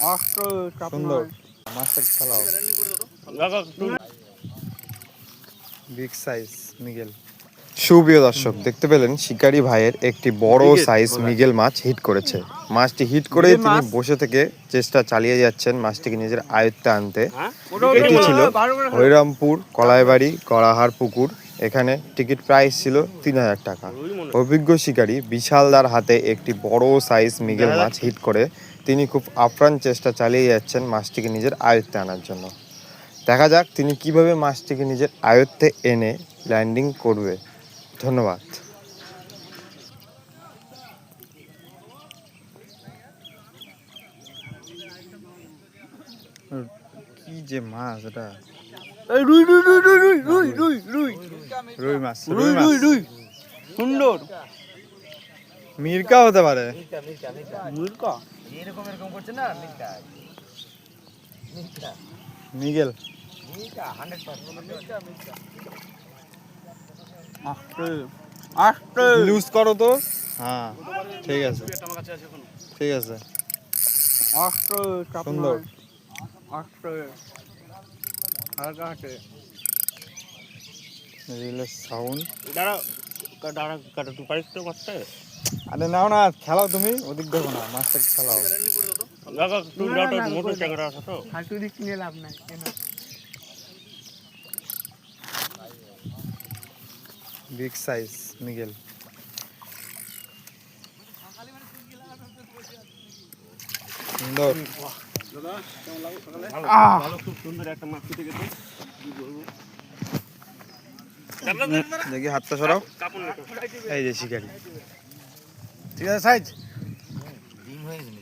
সুন্দর মাছটা খেলাও বিগ সাইজ মিগেল। সুপ্রিয় দর্শক, দেখতে পেলেন শিকারি ভাইয়ের একটি বড় সাইজ মিগেল মাছ হিট করেছে। মাছটি হিট করে তিনি বসে থেকে চেষ্টা চালিয়ে যাচ্ছেন মাছটিকে নিজের আয়ত্তে আনতে। এটি ছিল হরিরামপুর কলাইবাড়ি গড়াহার পুকুর। এখানে টিকিট প্রাইস ছিল 3000 টাকা। অভিজ্ঞ শিকারী বিশালদার হাতে একটি বড় সাইজ মিগেল মাছ হিট করে তিনি খুব আপ্রাণ চেষ্টা চালিয়ে যাচ্ছেন মাছটিকে নিজের আয়ত্তে আনার জন্য। দেখা যাক তিনি কিভাবে মাছটিকে নিজের আয়ত্তে এনে ল্যান্ডিং করবে। ধন্যবাদ। কি যে মাছ এটা? রুই রুই রুই রুই রুই রুই রুই রুই রুই মাছ রুই রুই রুই সুন্দর মিরকা হতে পারে। মিরকা এরকম এরকম করছে না? মিরকা মিরকা মিগেল মিরকা 100% মিরকা মিরকা। আস্তে আস্তে লুজ করো তো। হ্যাঁ ঠিক আছে ঠিক আছে। আস্তে সুন্দর আস্তে হালকা হাতে রিলেস সাউন্ড। দাঁড়া দাঁড়া কাটা তুই পারিস তো মাছটা? আরে নাও না, খেলাও তুমি, ওদিক দেখো না, মাছটা খেলাও। দাদা তুই দাও তো, মোটর ট্যাংরা আছে তো, হাঁটু দিক নিয়ে লাভ নাই কেন। Big size মিগেল। সুন্দর দাদা, কেমন লাগলো সকালে? ভালো, খুব সুন্দর একটা মাছ কেটে গেছে। কি বলবো, দেখি হাতটা সরাও। এই যে শিকারি, ঠিক আছে সাইজ ডিম হয়ে গেছে।